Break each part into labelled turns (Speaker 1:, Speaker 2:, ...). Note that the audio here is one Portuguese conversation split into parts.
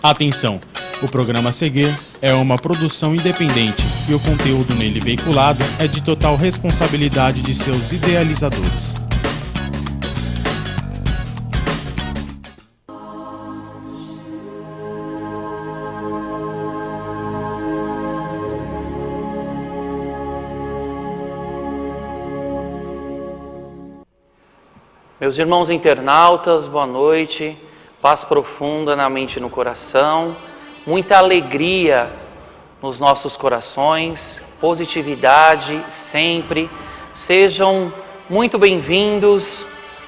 Speaker 1: Atenção! O programa a seguir é uma produção independente e o conteúdo nele veiculado é de total responsabilidade de seus idealizadores.
Speaker 2: Meus irmãos internautas, boa noite, paz profunda na mente e no coração, muita alegria nos nossos corações, positividade sempre. Sejam muito bem-vindos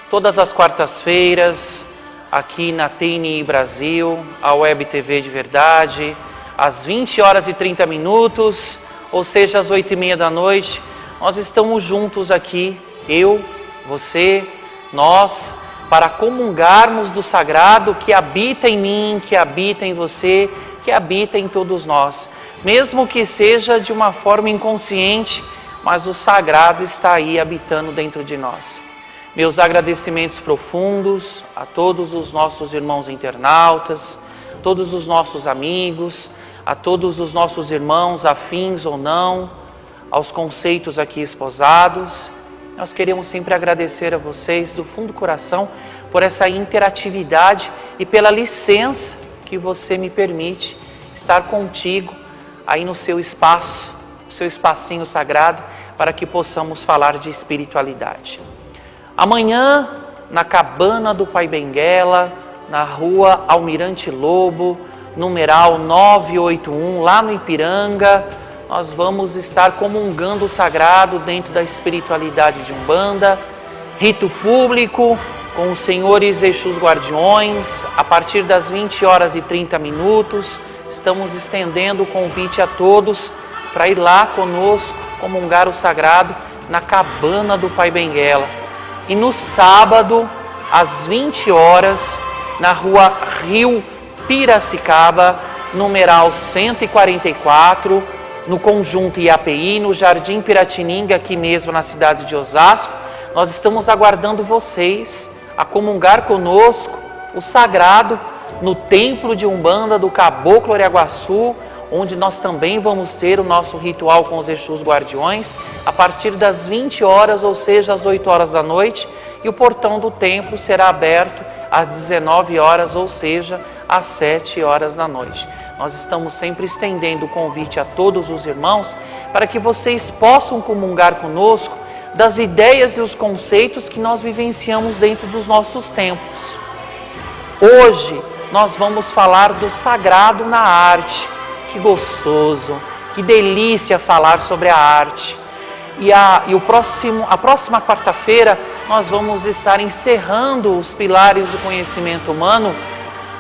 Speaker 2: todas as quartas-feiras aqui na TNI Brasil, a Web TV de Verdade, às 20h30, ou seja, às 8h30 da noite. Nós estamos juntos aqui, eu, você, nós, para comungarmos do sagrado que habita em mim, que habita em você, que habita em todos nós. Mesmo que seja de uma forma inconsciente, mas o sagrado está aí habitando dentro de nós. Meus agradecimentos profundos a todos os nossos irmãos internautas, todos os nossos amigos, a todos os nossos irmãos afins ou não, aos conceitos aqui esposados. Nós queremos sempre agradecer a vocês do fundo do coração por essa interatividade e pela licença que você me permite estar contigo aí no seu espaço, no seu espacinho sagrado, para que possamos falar de espiritualidade. Amanhã, na cabana do Pai Benguela, na rua Almirante Lobo, numeral 981, lá no Ipiranga, nós vamos estar comungando o sagrado dentro da espiritualidade de Umbanda, rito público com os senhores Exus Guardiões, a partir das 20h30. Estamos estendendo o convite a todos para ir lá conosco comungar o sagrado na cabana do Pai Benguela. E no sábado, às 20h, na rua Rio Piracicaba, numeral 144, no conjunto IAPI, no Jardim Piratininga, aqui mesmo na cidade de Osasco. Nós estamos aguardando vocês a comungar conosco o sagrado no templo de Umbanda do Caboclo Ariaguaçu, onde nós também vamos ter o nosso ritual com os Exus Guardiões, a partir das 20h, ou seja, às 8h da noite, e o portão do templo será aberto às 19h, ou seja, às 7h da noite. Nós estamos sempre estendendo o convite a todos os irmãos para que vocês possam comungar conosco das ideias e os conceitos que nós vivenciamos dentro dos nossos templos. Hoje nós vamos falar do sagrado na arte. Que gostoso, que delícia falar sobre a arte. A próxima quarta-feira nós vamos estar encerrando os pilares do conhecimento humano,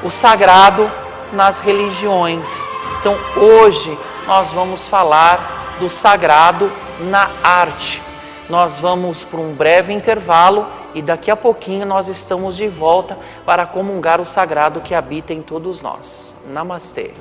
Speaker 2: o sagrado nas religiões. Então hoje nós vamos falar do sagrado na arte. Nós vamos para um breve intervalo e daqui a pouquinho nós estamos de volta para comungar o sagrado que habita em todos nós. Namastê.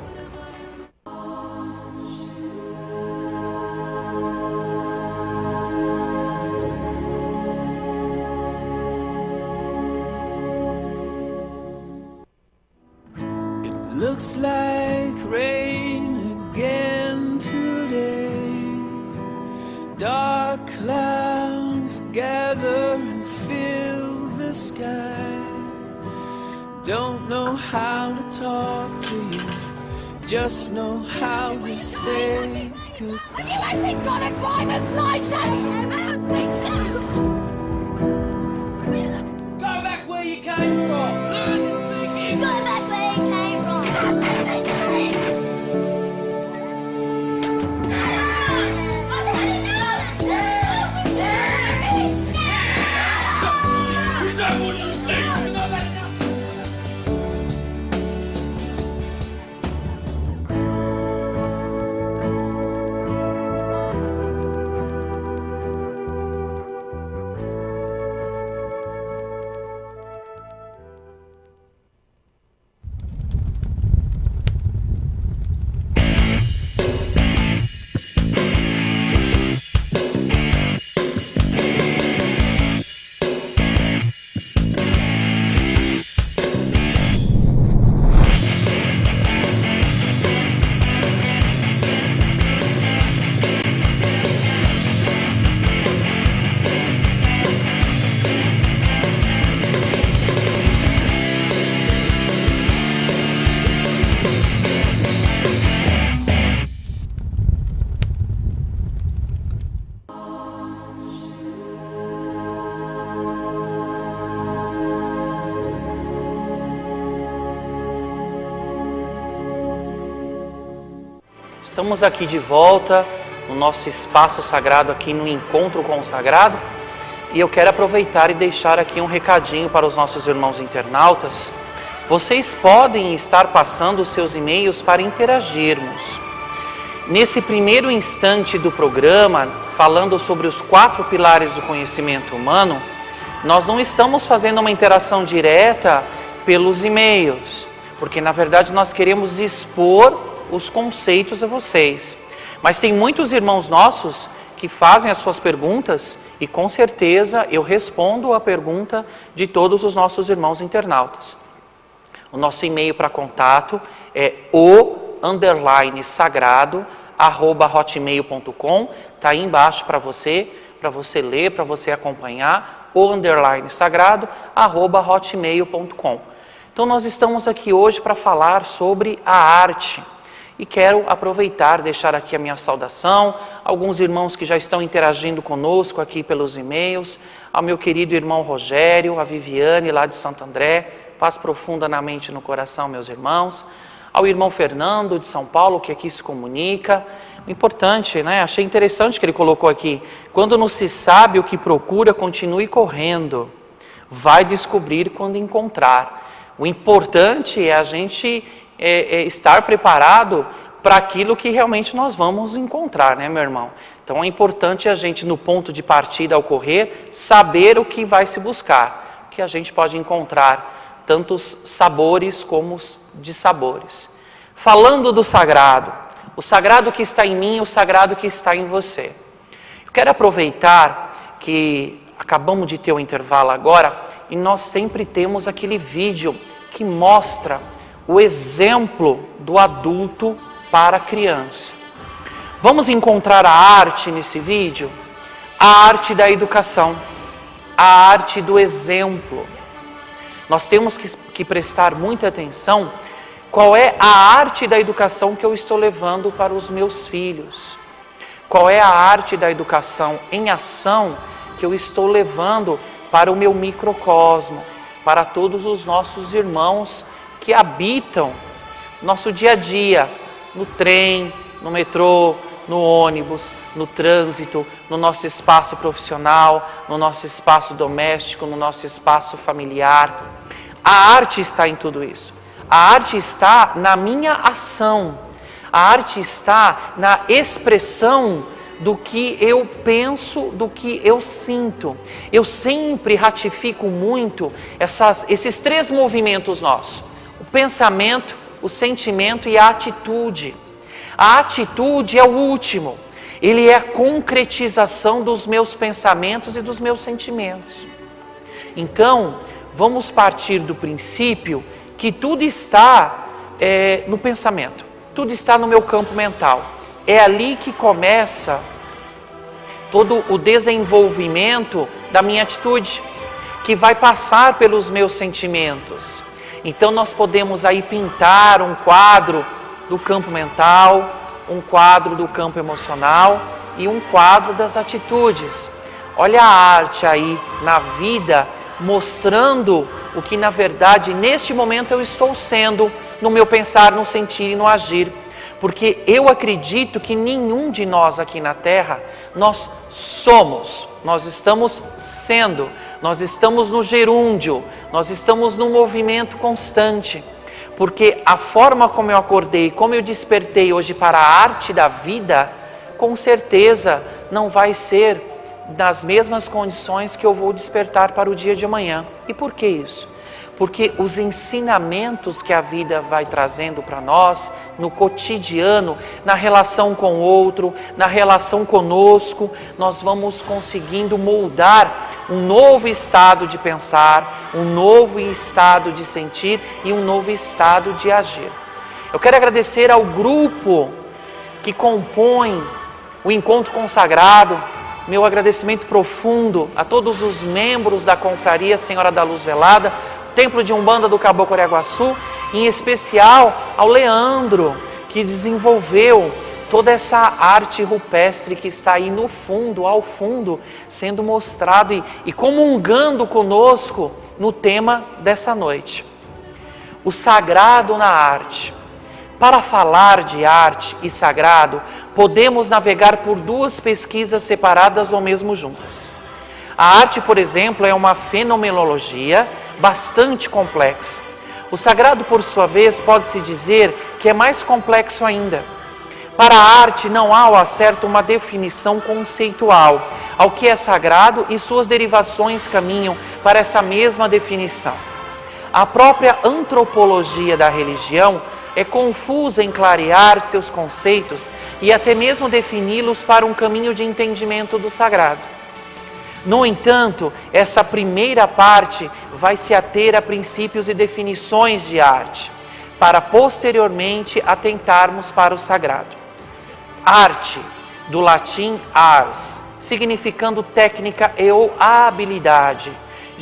Speaker 3: Looks like rain again today. Dark clouds gather and fill the sky. Don't know how to talk to you, just know how to say goodbye.
Speaker 4: Have you actually got a driver's license?
Speaker 5: Go back where you came from. Learn to speak English.
Speaker 4: Go back where you came from.
Speaker 5: Is that what you think?
Speaker 2: Estamos aqui de volta no nosso espaço sagrado, aqui no Encontro com o Sagrado, e eu quero aproveitar e deixar aqui um recadinho para os nossos irmãos internautas. Vocês podem estar passando os seus e-mails para interagirmos. Nesse primeiro instante do programa, falando sobre os 4 pilares do conhecimento humano, nós não estamos fazendo uma interação direta pelos e-mails, porque na verdade nós queremos expor os conceitos a vocês. Mas tem muitos irmãos nossos que fazem as suas perguntas e com certeza eu respondo a pergunta de todos os nossos irmãos internautas. O nosso e-mail para contato é o_sagrado@hotmail.com. Está aí embaixo para você ler, para você acompanhar, o_sagrado@hotmail.com. Então nós estamos aqui hoje para falar sobre a arte. E quero aproveitar, deixar aqui a minha saudação, alguns irmãos que já estão interagindo conosco aqui pelos e-mails, ao meu querido irmão Rogério, a Viviane lá de Santo André, paz profunda na mente e no coração, meus irmãos, ao irmão Fernando de São Paulo, que aqui se comunica. O importante, né? Achei interessante que ele colocou aqui, quando não se sabe o que procura, continue correndo, vai descobrir quando encontrar. O importante é a gente estar preparado para aquilo que realmente nós vamos encontrar, né, meu irmão? Então é importante a gente, no ponto de partida ao correr, saber o que vai se buscar, que a gente pode encontrar tantos sabores como os dissabores. Falando do sagrado, o sagrado que está em mim, o sagrado que está em você. Eu quero aproveitar que acabamos de ter o intervalo agora e nós sempre temos aquele vídeo que mostra o exemplo do adulto para a criança. Vamos encontrar a arte nesse vídeo? A arte da educação, a arte do exemplo. Nós temos que prestar muita atenção qual é a arte da educação que eu estou levando para os meus filhos. Qual é a arte da educação em ação que eu estou levando para o meu microcosmo, para todos os nossos irmãos que habitam nosso dia a dia, no trem, no metrô, no ônibus, no trânsito, no nosso espaço profissional, no nosso espaço doméstico, no nosso espaço familiar. A arte está em tudo isso. A arte está na minha ação. A arte está na expressão do que eu penso, do que eu sinto. Eu sempre ratifico muito esses 3 movimentos nossos. O pensamento, o sentimento e a atitude. A atitude é o último. Ele é a concretização dos meus pensamentos e dos meus sentimentos. Então, vamos partir do princípio que tudo está no pensamento. Tudo está no meu campo mental. É ali que começa todo o desenvolvimento da minha atitude, que vai passar pelos meus sentimentos. Então nós podemos aí pintar um quadro do campo mental, um quadro do campo emocional e um quadro das atitudes. Olha a arte aí na vida, mostrando o que na verdade neste momento eu estou sendo, no meu pensar, no sentir e no agir. Porque eu acredito que nenhum de nós aqui na Terra, nós somos, nós estamos sendo, nós estamos no gerúndio, nós estamos num movimento constante. Porque a forma como eu acordei, como eu despertei hoje para a arte da vida, com certeza não vai ser nas mesmas condições que eu vou despertar para o dia de amanhã. E por que isso? Porque os ensinamentos que a vida vai trazendo para nós, no cotidiano, na relação com o outro, na relação conosco, nós vamos conseguindo moldar um novo estado de pensar, um novo estado de sentir e um novo estado de agir. Eu quero agradecer ao grupo que compõe o Encontro Consagrado, meu agradecimento profundo a todos os membros da Confraria Senhora da Luz Velada, Templo de Umbanda do Caboclo Araguaçu, em especial ao Leandro, que desenvolveu toda essa arte rupestre que está aí no fundo, ao fundo, sendo mostrado e comungando conosco no tema dessa noite. O sagrado na arte. Para falar de arte e sagrado, podemos navegar por duas pesquisas separadas ou mesmo juntas. A arte, por exemplo, é uma fenomenologia bastante complexa. O sagrado, por sua vez, pode-se dizer que é mais complexo ainda. Para a arte não há ao certo uma definição conceitual ao que é sagrado e suas derivações caminham para essa mesma definição. A própria antropologia da religião é confusa em clarear seus conceitos e até mesmo defini-los para um caminho de entendimento do sagrado. No entanto, essa primeira parte vai se ater a princípios e definições de arte, para posteriormente atentarmos para o sagrado. Arte, do latim ars, significando técnica ou habilidade,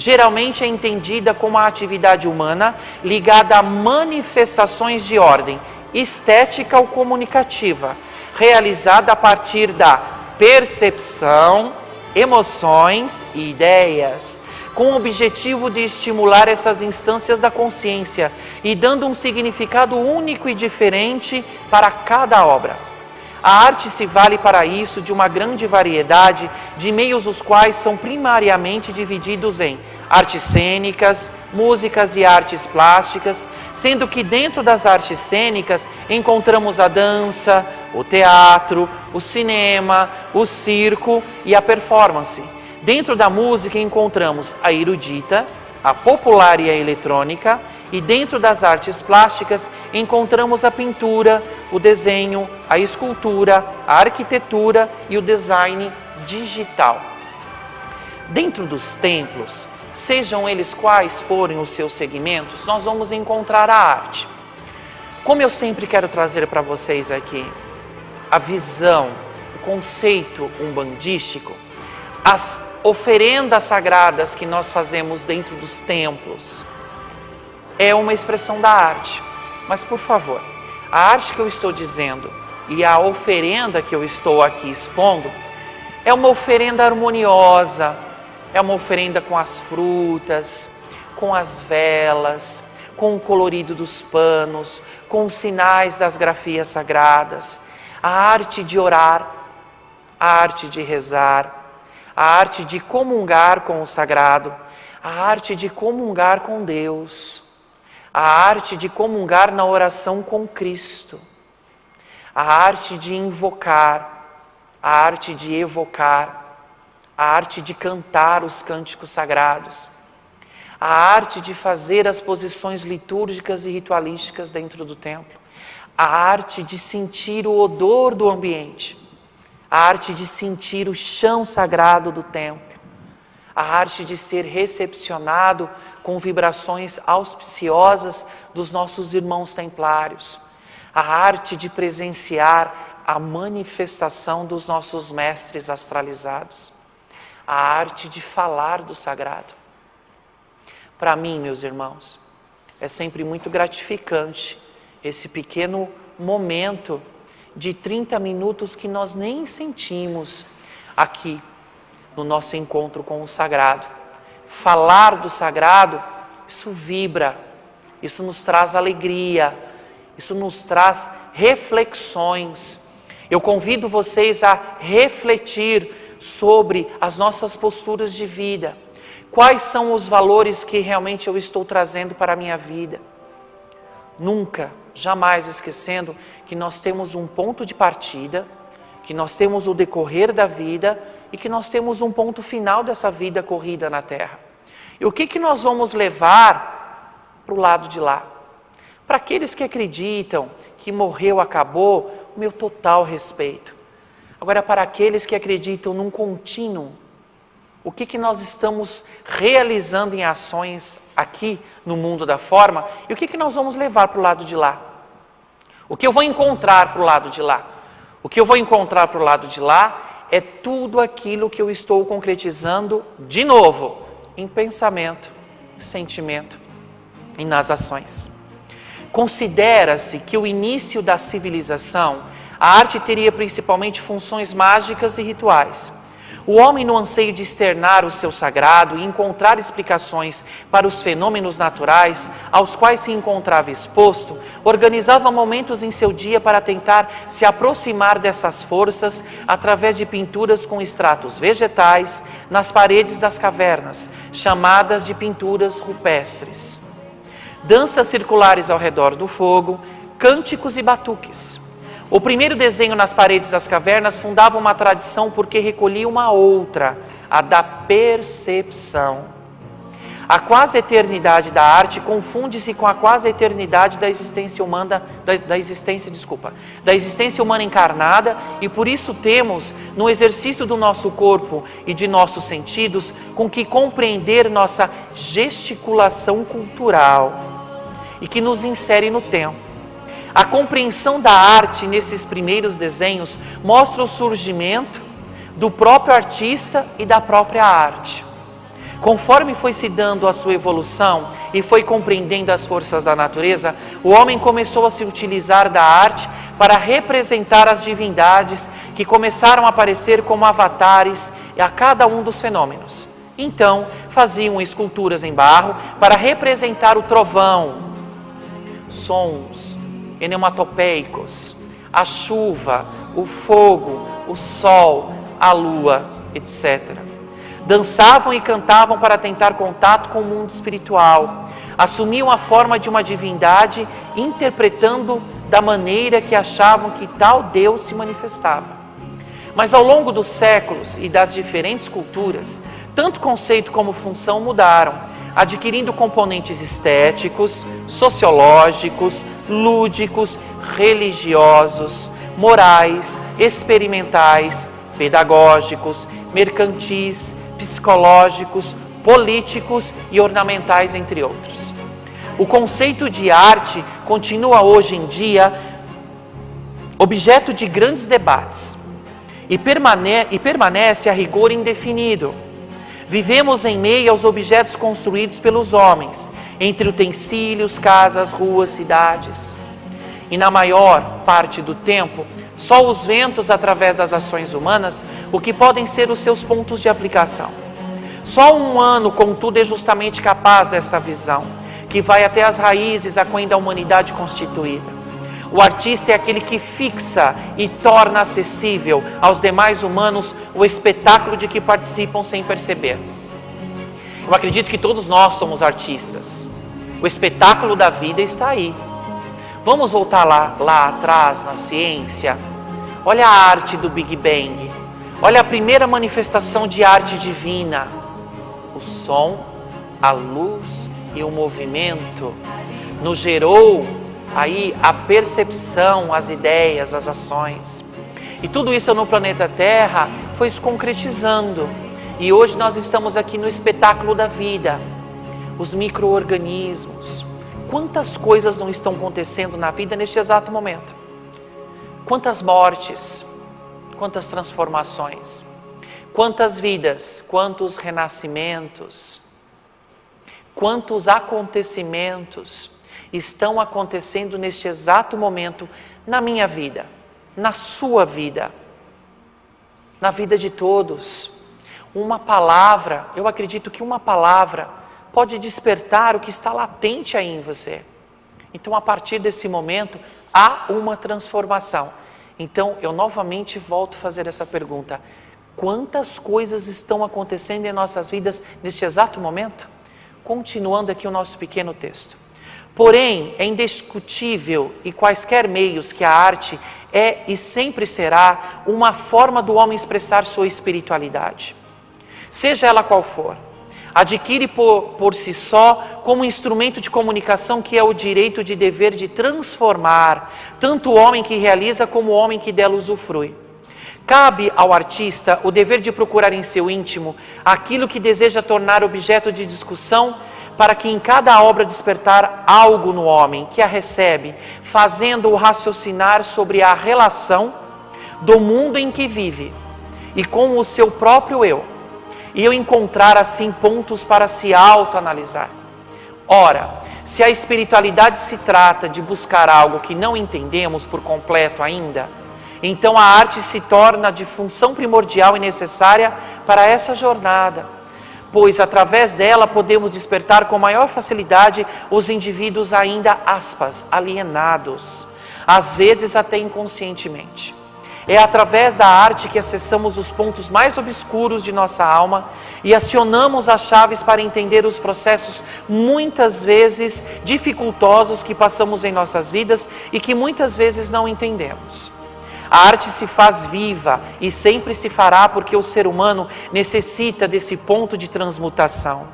Speaker 2: geralmente é entendida como a atividade humana ligada a manifestações de ordem estética ou comunicativa, realizada a partir da percepção, emoções e ideias, com o objetivo de estimular essas instâncias da consciência e dando um significado único e diferente para cada obra. A arte se vale para isso de uma grande variedade de meios, os quais são primariamente divididos em artes cênicas, músicas e artes plásticas, sendo que dentro das artes cênicas encontramos a dança, o teatro, o cinema, o circo e a performance. Dentro da música encontramos a erudita, a popular e a eletrônica, e dentro das artes plásticas encontramos a pintura, o desenho, a escultura, a arquitetura e o design digital. Dentro dos templos, sejam eles quais forem os seus segmentos, nós vamos encontrar a arte. Como eu sempre quero trazer para vocês aqui, a visão, o conceito umbandístico, as oferendas sagradas que nós fazemos dentro dos templos, é uma expressão da arte. Mas, por favor, a arte que eu estou dizendo e a oferenda que eu estou aqui expondo é uma oferenda harmoniosa, é uma oferenda com as frutas, com as velas, com o colorido dos panos, com os sinais das grafias sagradas, a arte de orar, a arte de rezar, a arte de comungar com o sagrado, a arte de comungar com Deus, a arte de comungar na oração com Cristo, a arte de invocar, a arte de evocar, a arte de cantar os cânticos sagrados, a arte de fazer as posições litúrgicas e ritualísticas dentro do templo, a arte de sentir o odor do ambiente, a arte de sentir o chão sagrado do templo, a arte de ser recepcionado com vibrações auspiciosas dos nossos irmãos templários, a arte de presenciar a manifestação dos nossos mestres astralizados, a arte de falar do sagrado. Para mim, meus irmãos, é sempre muito gratificante esse pequeno momento de 30 minutos que nós nem sentimos aqui no nosso encontro com o sagrado. Falar do sagrado, isso vibra, isso nos traz alegria, isso nos traz reflexões. Eu convido vocês a refletir sobre as nossas posturas de vida. Quais são os valores que realmente eu estou trazendo para a minha vida? Nunca, jamais esquecendo que nós temos um ponto de partida, que nós temos o decorrer da vida e que nós temos um ponto final dessa vida corrida na Terra. E o que nós vamos levar para o lado de lá? Para aqueles que acreditam que morreu, acabou, o meu total respeito. Agora, para aqueles que acreditam num contínuo, o que nós estamos realizando em ações aqui no mundo da forma e o que nós vamos levar para o lado de lá? O que eu vou encontrar para o lado de lá? O que eu vou encontrar para o lado de lá é tudo aquilo que eu estou concretizando de novo em pensamento, sentimento e nas ações. Considera-se que o início da civilização, a arte teria principalmente funções mágicas e rituais. O homem, no anseio de externar o seu sagrado e encontrar explicações para os fenômenos naturais aos quais se encontrava exposto, organizava momentos em seu dia para tentar se aproximar dessas forças através de pinturas com extratos vegetais nas paredes das cavernas, chamadas de pinturas rupestres. Danças circulares ao redor do fogo, cânticos e batuques. O primeiro desenho nas paredes das cavernas fundava uma tradição porque recolhia uma outra, a da percepção. A quase eternidade da arte confunde-se com a quase eternidade da existência humana, da existência humana encarnada, e por isso temos, no exercício do nosso corpo e de nossos sentidos, com que compreender nossa gesticulação cultural e que nos insere no tempo. A compreensão da arte nesses primeiros desenhos mostra o surgimento do próprio artista e da própria arte. Conforme foi se dando a sua evolução e foi compreendendo as forças da natureza, o homem começou a se utilizar da arte para representar as divindades que começaram a aparecer como avatares a cada um dos fenômenos. Então, faziam esculturas em barro para representar o trovão, sons onomatopeicos, a chuva, o fogo, o sol, a lua, etc. Dançavam e cantavam para tentar contato com o mundo espiritual. Assumiam a forma de uma divindade, interpretando da maneira que achavam que tal Deus se manifestava. Mas ao longo dos séculos e das diferentes culturas, tanto conceito como função mudaram, adquirindo componentes estéticos, sociológicos, lúdicos, religiosos, morais, experimentais, pedagógicos, mercantis, psicológicos, políticos e ornamentais, entre outros. O conceito de arte continua hoje em dia objeto de grandes debates e permanece a rigor indefinido. Vivemos em meio aos objetos construídos pelos homens, entre utensílios, casas, ruas, cidades. E na maior parte do tempo, só os ventos através das ações humanas, o que podem ser os seus pontos de aplicação. Só um humano, contudo, é justamente capaz desta visão, que vai até as raízes a quem da humanidade constituída. O artista é aquele que fixa e torna acessível aos demais humanos o espetáculo de que participam sem perceber. Eu acredito que todos nós somos artistas. O espetáculo da vida está aí. Vamos voltar lá atrás na ciência. Olha a arte do Big Bang. Olha a primeira manifestação de arte divina. O som, a luz e o movimento nos gerou aí a percepção, as ideias, as ações. E tudo isso no planeta Terra foi se concretizando. E hoje nós estamos aqui no espetáculo da vida. Os micro-organismos. Quantas coisas não estão acontecendo na vida neste exato momento? Quantas mortes, quantas transformações, quantas vidas, quantos renascimentos, quantos acontecimentos estão acontecendo neste exato momento na minha vida, na sua vida, na vida de todos. Uma palavra, eu acredito que uma palavra pode despertar o que está latente aí em você. Então, a partir desse momento, há uma transformação. Então, eu novamente volto a fazer essa pergunta. Quantas coisas estão acontecendo em nossas vidas neste exato momento? Continuando aqui o nosso pequeno texto. Porém, é indiscutível e quaisquer meios que a arte é e sempre será uma forma do homem expressar sua espiritualidade. Seja ela qual for, adquire por si só como instrumento de comunicação que é o direito de dever de transformar tanto o homem que realiza como o homem que dela usufrui. Cabe ao artista o dever de procurar em seu íntimo aquilo que deseja tornar objeto de discussão para que em cada obra despertar algo no homem que a recebe, fazendo-o raciocinar sobre a relação do mundo em que vive e com o seu próprio eu. E eu encontrar assim pontos para se autoanalisar. Ora, se a espiritualidade se trata de buscar algo que não entendemos por completo ainda, Então a arte se torna de função primordial e necessária para essa jornada, pois através dela podemos despertar com maior facilidade os indivíduos ainda, aspas, alienados, às vezes até inconscientemente. É através da arte que acessamos os pontos mais obscuros de nossa alma e acionamos as chaves para entender os processos muitas vezes dificultosos que passamos em nossas vidas e que muitas vezes não entendemos. A arte se faz viva e sempre se fará porque o ser humano necessita desse ponto de transmutação,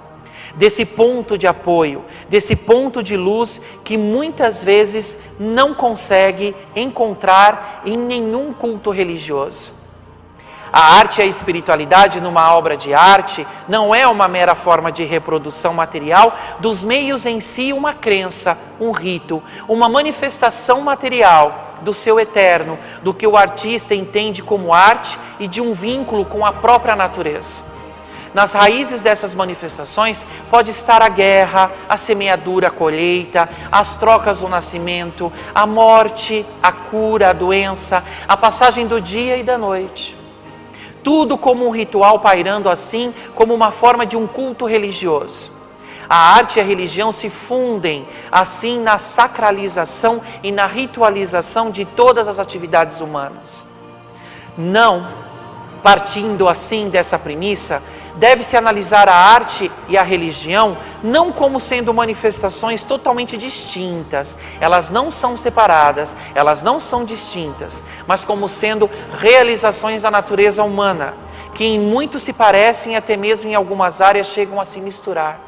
Speaker 2: desse ponto de apoio, desse ponto de luz que muitas vezes não consegue encontrar em nenhum culto religioso. A arte e a espiritualidade numa obra de arte não é uma mera forma de reprodução material dos meios em si, uma crença, um rito, uma manifestação material do seu eterno, do que o artista entende como arte e de um vínculo com a própria natureza. Nas raízes dessas manifestações pode estar a guerra, a semeadura, a colheita, as trocas do nascimento, a morte, a cura, a doença, a passagem do dia e da noite. Tudo como um ritual pairando assim como uma forma de um culto religioso. A arte e a religião se fundem assim na sacralização e na ritualização de todas as atividades humanas. Não, partindo assim dessa premissa, deve-se analisar a arte e a religião não como sendo manifestações totalmente distintas, elas não são separadas, elas não são distintas, mas como sendo realizações da natureza humana, que em muito se parecem e até mesmo em algumas áreas chegam a se misturar.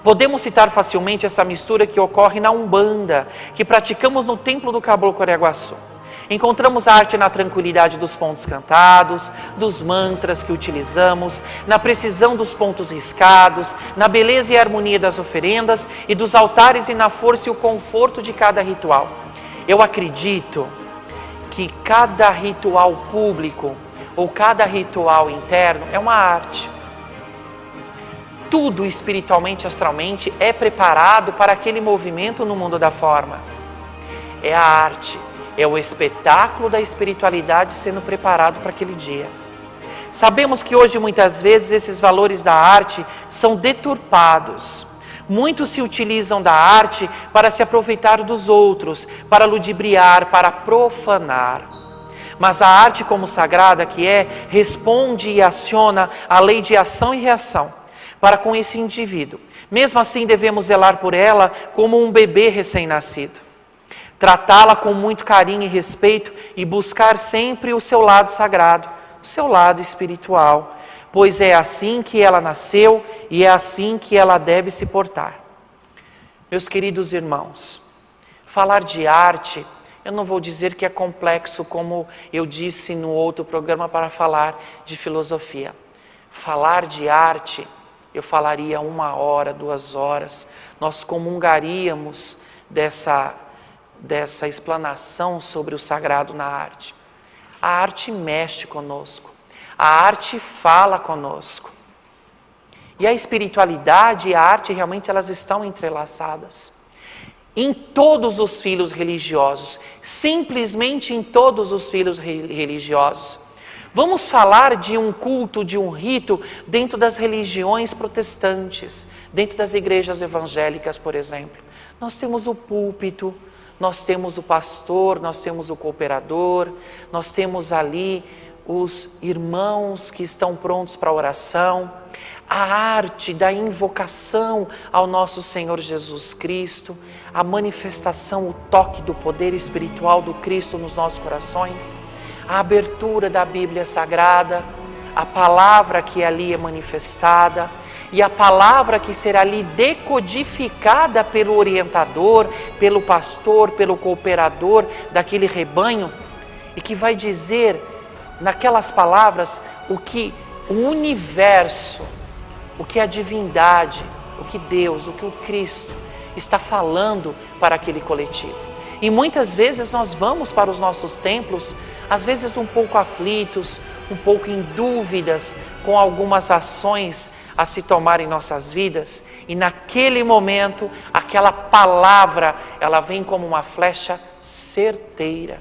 Speaker 2: Podemos citar facilmente essa mistura que ocorre na Umbanda, que praticamos no Templo do Caboclo Coreguaçu. Encontramos a arte na tranquilidade dos pontos cantados, dos mantras que utilizamos, na precisão dos pontos riscados, na beleza e harmonia das oferendas e dos altares e na força e o conforto de cada ritual. Eu acredito que cada ritual público ou cada ritual interno é uma arte. Tudo espiritualmente, astralmente é preparado para aquele movimento no mundo da forma. É a arte. É o espetáculo da espiritualidade sendo preparado para aquele dia. Sabemos que hoje muitas vezes esses valores da arte são deturpados. Muitos se utilizam da arte para se aproveitar dos outros, para ludibriar, para profanar. Mas a arte como sagrada que é, responde e aciona a lei de ação e reação para com esse indivíduo. Mesmo assim devemos zelar por ela como um bebê recém-nascido. Tratá-la com muito carinho e respeito e buscar sempre o seu lado sagrado, o seu lado espiritual, pois é assim que ela nasceu e é assim que ela deve se portar. Meus queridos irmãos, falar de arte, eu não vou dizer que é complexo, como eu disse no outro programa para falar de filosofia. Falar de arte, eu falaria 1 hora, 2 horas, nós comungaríamos dessa explanação sobre o sagrado na arte. A arte mexe conosco, a arte fala conosco. E a espiritualidade e a arte realmente elas estão entrelaçadas. Em todos os filos religiosos, simplesmente em todos os filos religiosos. Vamos falar de um culto, de um rito dentro das religiões protestantes, dentro das igrejas evangélicas, por exemplo. Nós temos o púlpito, nós temos o pastor, nós temos o cooperador, nós temos ali os irmãos que estão prontos para a oração, a arte da invocação ao nosso Senhor Jesus Cristo, a manifestação, o toque do poder espiritual do Cristo nos nossos corações, a abertura da Bíblia Sagrada, a palavra que ali é manifestada, e a palavra que será ali decodificada pelo orientador, pelo pastor, pelo cooperador daquele rebanho, e que vai dizer naquelas palavras o que o universo, o que a divindade, o que Deus, o que o Cristo está falando para aquele coletivo. E muitas vezes nós vamos para os nossos templos, às vezes um pouco aflitos, um pouco em dúvidas com algumas ações a se tomar em nossas vidas, e naquele momento, aquela palavra, ela vem como uma flecha certeira.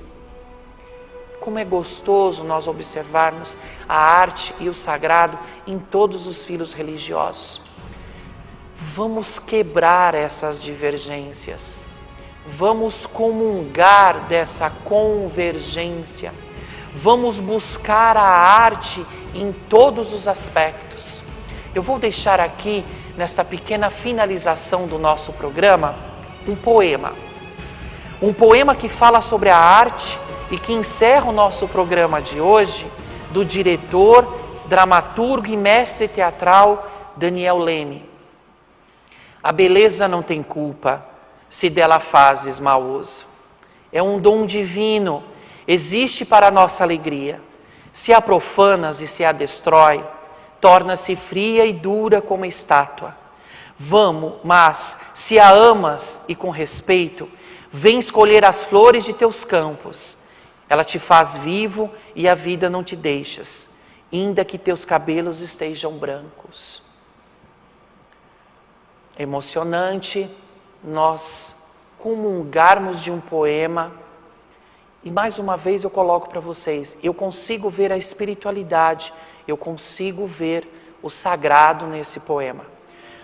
Speaker 2: Como é gostoso nós observarmos a arte e o sagrado em todos os filos religiosos. Vamos quebrar essas divergências. Vamos comungar dessa convergência. Vamos buscar a arte em todos os aspectos. Eu vou deixar aqui, nesta pequena finalização do nosso programa, um poema. Um poema que fala sobre a arte e que encerra o nosso programa de hoje, do diretor, dramaturgo e mestre teatral Daniel Leme. A beleza não tem culpa se dela fazes mau uso. É um dom divino, existe para a nossa alegria. Se a profanas e se a destrói, torna-se fria e dura como a estátua. Vamos, mas se a amas e com respeito, vem escolher as flores de teus campos. Ela te faz vivo e a vida não te deixas, ainda que teus cabelos estejam brancos. É emocionante nós comungarmos de um poema. E mais uma vez eu coloco para vocês, eu consigo ver a espiritualidade, eu consigo ver o sagrado nesse poema.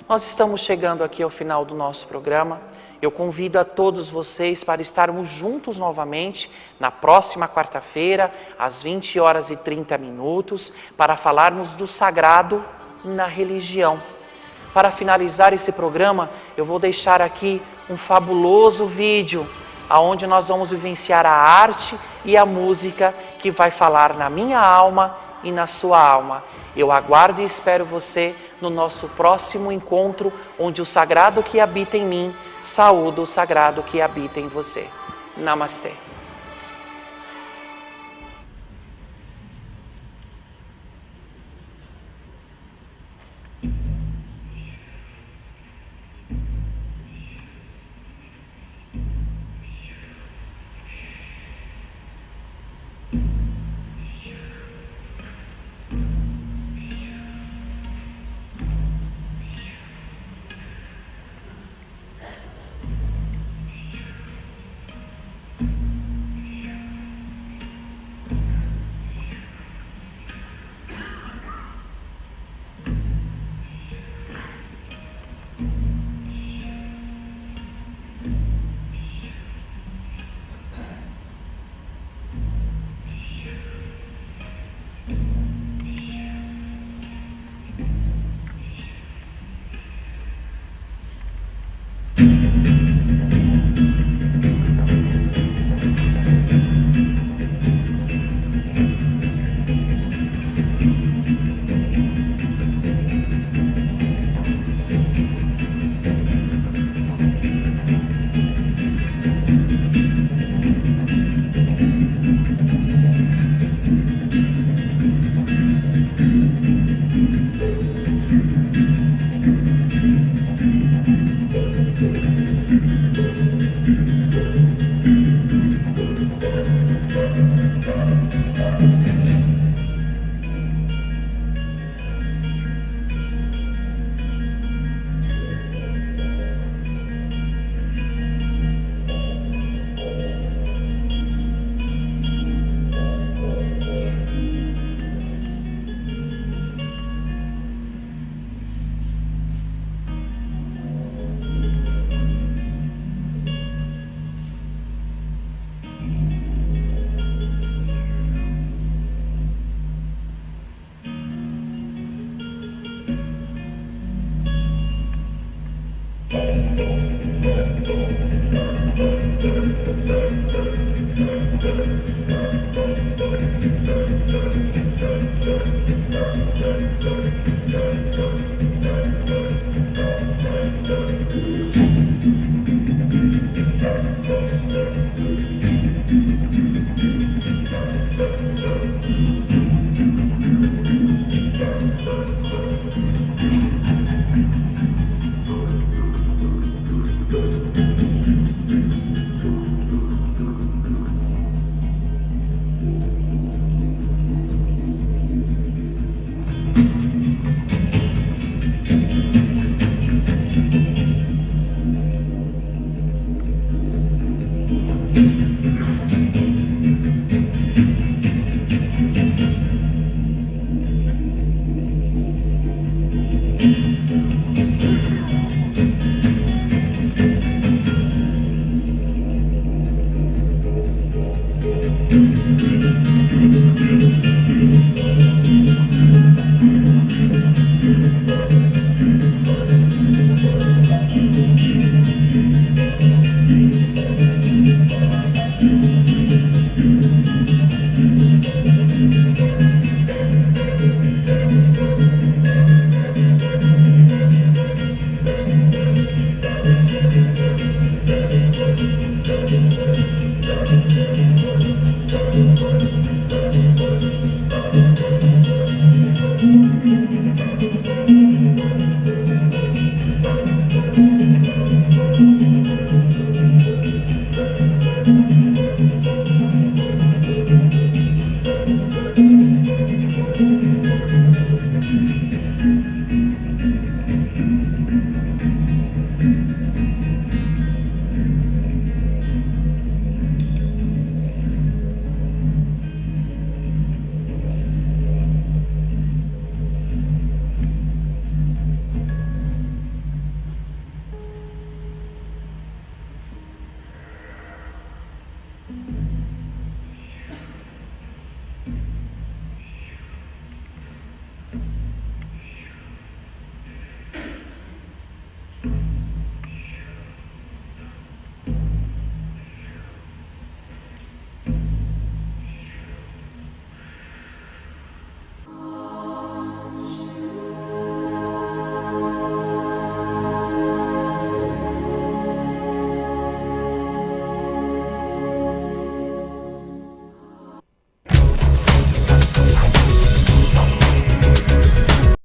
Speaker 2: Nós estamos chegando aqui ao final do nosso programa. Eu convido a todos vocês para estarmos juntos novamente na próxima quarta-feira, às 20h30, para falarmos do sagrado na religião. Para finalizar esse programa, eu vou deixar aqui um fabuloso vídeo, onde nós vamos vivenciar a arte e a música que vai falar na minha alma e na sua alma. Eu aguardo e espero você no nosso próximo encontro, onde o sagrado que habita em mim saúda o sagrado que habita em você. Namastê.